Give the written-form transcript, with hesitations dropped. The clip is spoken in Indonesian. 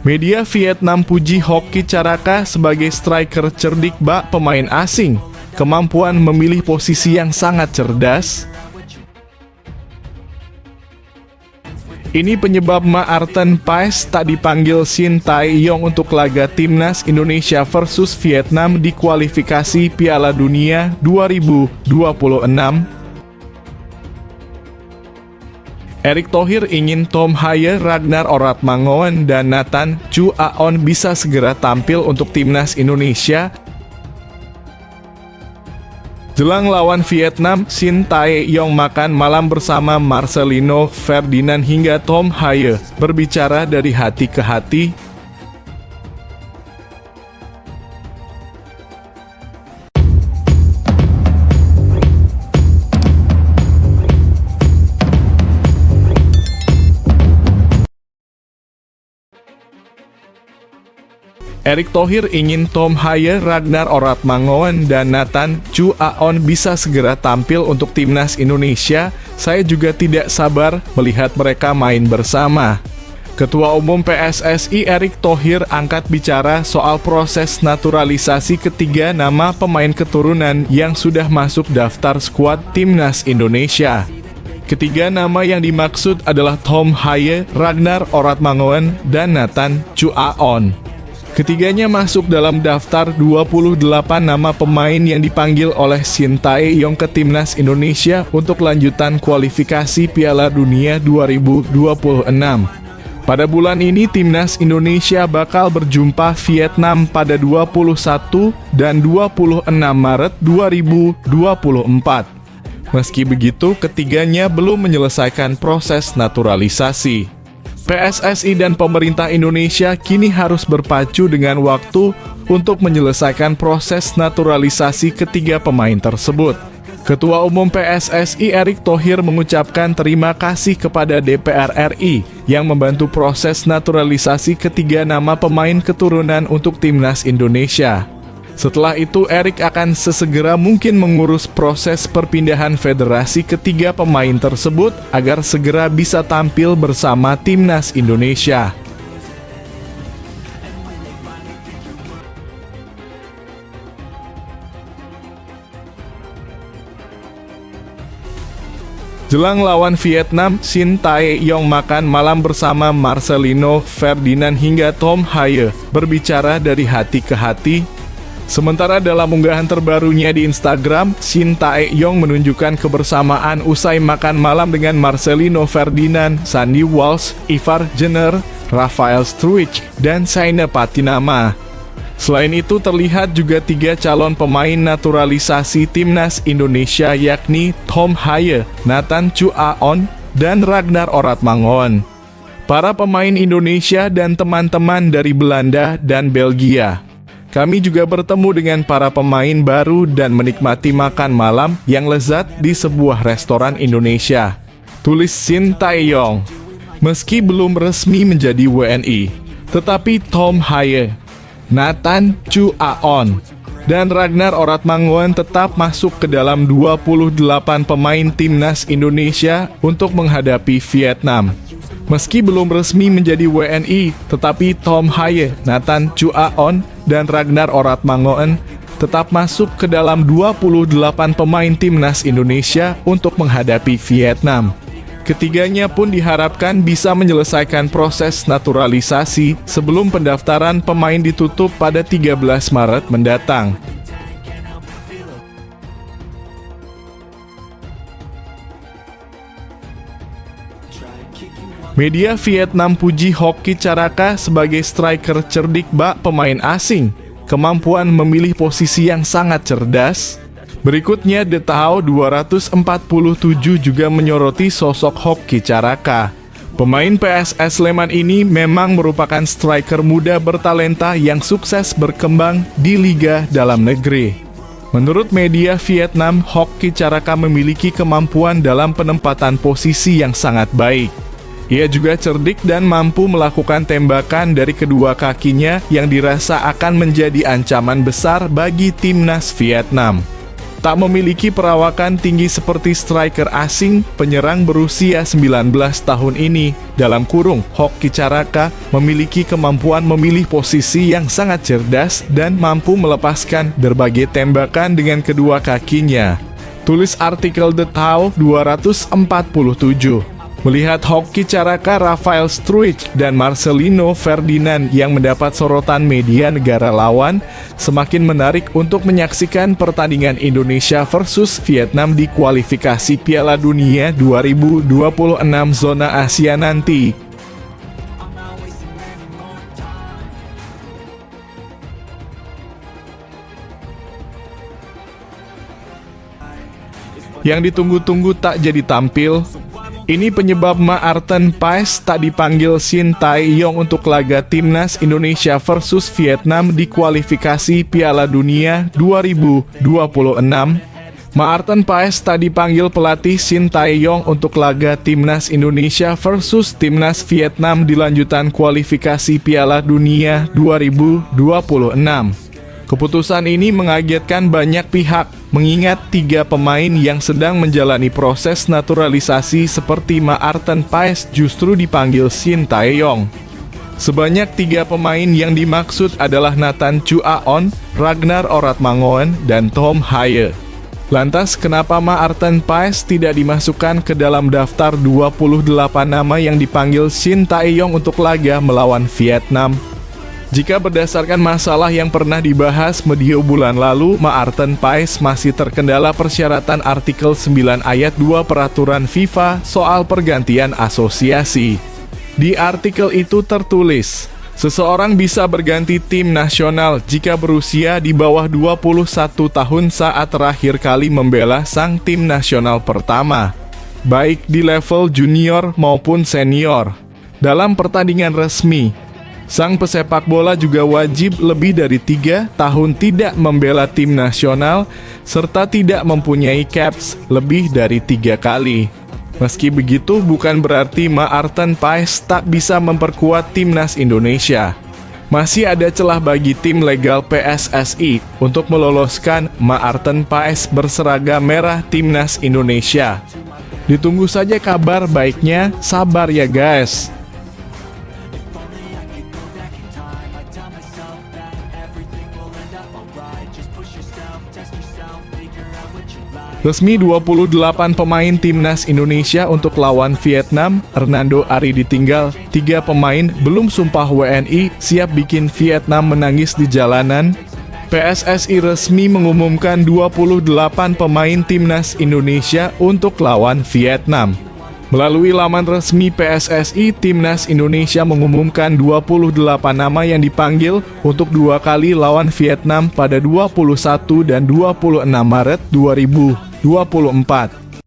Media Vietnam puji Hoki Caraka sebagai striker cerdik bak pemain asing. Kemampuan memilih posisi yang sangat cerdas. Ini penyebab Ma Arten Paes tak dipanggil Shin Tae-yong untuk laga timnas Indonesia versus Vietnam di kualifikasi Piala Dunia 2026. Erick Thohir ingin Tom Haye, Ragnar Oratmangoen, dan Nathan Chu Aon bisa segera tampil untuk timnas Indonesia. Jelang lawan Vietnam, Shin Tae-yong makan malam bersama Marcelino Ferdinand hingga Tom Haye, berbicara dari hati ke hati. Erick Thohir ingin Tom Haye, Ragnar Oratmangoen, dan Nathan Chu Aon bisa segera tampil untuk timnas Indonesia. Saya juga tidak sabar melihat mereka main bersama. Ketua Umum PSSI Erick Thohir angkat bicara soal proses naturalisasi ketiga nama pemain keturunan yang sudah masuk daftar skuad timnas Indonesia. Ketiga nama yang dimaksud adalah Tom Haye, Ragnar Oratmangoen, dan Nathan Chu Aon. Ketiganya masuk dalam daftar 28 nama pemain yang dipanggil oleh Shin Tae-yong ke timnas Indonesia untuk lanjutan kualifikasi Piala Dunia 2026. Pada bulan ini timnas Indonesia bakal berjumpa Vietnam pada 21 dan 26 Maret 2024. Meski begitu, ketiganya belum menyelesaikan proses naturalisasi. PSSI dan pemerintah Indonesia kini harus berpacu dengan waktu untuk menyelesaikan proses naturalisasi ketiga pemain tersebut. Ketua Umum PSSI Erick Thohir mengucapkan terima kasih kepada DPR RI yang membantu proses naturalisasi ketiga nama pemain keturunan untuk timnas Indonesia. Setelah itu, Erick akan sesegera mungkin mengurus proses perpindahan federasi ketiga pemain tersebut agar segera bisa tampil bersama timnas Indonesia. Jelang lawan Vietnam, Shin Tae-yong makan malam bersama Marcelino Ferdinand hingga Tom Haye, berbicara dari hati ke hati. Sementara dalam unggahan terbarunya di Instagram, Shin Tae-yong menunjukkan kebersamaan usai makan malam dengan Marcelino Ferdinand, Sandy Walsh, Ivar Jenner, Rafael Struijk, dan Saina Patinama. Selain itu terlihat juga 3 calon pemain naturalisasi timnas Indonesia yakni Tom Haye, Nathan Chu Aon, dan Ragnar Oratmangoen. Para pemain Indonesia dan teman-teman dari Belanda dan Belgia. Kami juga bertemu dengan para pemain baru dan menikmati makan malam yang lezat di sebuah restoran Indonesia. Tulis Shin Tae-yong. Meski belum resmi menjadi WNI, tetapi Tom Haye, Nathan Chu Aon, dan Ragnar Oratmangoen tetap masuk ke dalam 28 pemain timnas Indonesia untuk menghadapi Vietnam. Meski belum resmi menjadi WNI, tetapi Tom Haye, Nathan Chu Aon, dan Ragnar Oratmangoen tetap masuk ke dalam 28 pemain timnas Indonesia untuk menghadapi Vietnam. Ketiganya pun diharapkan bisa menyelesaikan proses naturalisasi sebelum pendaftaran pemain ditutup pada 13 Maret mendatang. Media Vietnam puji Hoki Caraka sebagai striker cerdik bak pemain asing. Kemampuan memilih posisi yang sangat cerdas. Berikutnya, The Tao 247 juga menyoroti sosok Hoki Caraka. Pemain PSS Sleman ini memang merupakan striker muda bertalenta yang sukses berkembang di liga dalam negeri. Menurut media Vietnam, Hoki Caraka memiliki kemampuan dalam penempatan posisi yang sangat baik. Ia juga cerdik dan mampu melakukan tembakan dari kedua kakinya yang dirasa akan menjadi ancaman besar bagi timnas Vietnam. Tak memiliki perawakan tinggi seperti striker asing, penyerang berusia 19 tahun ini, dalam kurung, Hoki Caraka, memiliki kemampuan memilih posisi yang sangat cerdas dan mampu melepaskan berbagai tembakan dengan kedua kakinya. Tulis artikel The Tao 247. Melihat Hoki Caraka, Rafael Struijk, dan Marcelino Ferdinand yang mendapat sorotan media negara lawan, semakin menarik untuk menyaksikan pertandingan Indonesia versus Vietnam di kualifikasi Piala Dunia 2026 zona Asia nanti. Yang ditunggu-tunggu tak jadi tampil. Ini penyebab Maarten Paes tak dipanggil Shin Tae-yong untuk laga timnas Indonesia versus Vietnam di kualifikasi Piala Dunia 2026. Maarten Paes tak dipanggil pelatih Shin Tae-yong untuk laga timnas Indonesia versus timnas Vietnam di lanjutan kualifikasi Piala Dunia 2026. Keputusan ini mengagetkan banyak pihak, mengingat 3 pemain yang sedang menjalani proses naturalisasi seperti Maarten Paes justru dipanggil Shin Tae-yong. Sebanyak 3 pemain yang dimaksud adalah Nathan Chu Aon, Ragnar Oratmangoen, dan Tom Haye. Lantas kenapa Maarten Paes tidak dimasukkan ke dalam daftar 28 nama yang dipanggil Shin Tae-yong untuk laga melawan Vietnam? Jika berdasarkan masalah yang pernah dibahas medio bulan lalu, Maarten Paes masih terkendala persyaratan artikel 9 ayat 2 peraturan FIFA soal pergantian asosiasi. Di artikel itu tertulis, seseorang bisa berganti tim nasional jika berusia di bawah 21 tahun saat terakhir kali membela sang tim nasional pertama, baik di level junior maupun senior. Dalam pertandingan resmi, sang pesepak bola juga wajib lebih dari 3 tahun tidak membela tim nasional, serta tidak mempunyai caps lebih dari 3 kali. Meski begitu, bukan berarti Maarten Paes tak bisa memperkuat timnas Indonesia. Masih ada celah bagi tim legal PSSI untuk meloloskan Maarten Paes berseragam merah timnas Indonesia. Ditunggu saja kabar baiknya, sabar ya guys. Resmi 28 pemain timnas Indonesia untuk lawan Vietnam, Hernando Ari ditinggal. 3 pemain belum sumpah WNI, siap bikin Vietnam menangis di jalanan. PSSI resmi mengumumkan 28 pemain timnas Indonesia untuk lawan Vietnam. Melalui laman resmi PSSI, Timnas Indonesia mengumumkan 28 nama yang dipanggil untuk 2 kali lawan Vietnam pada 21 dan 26 Maret 2024.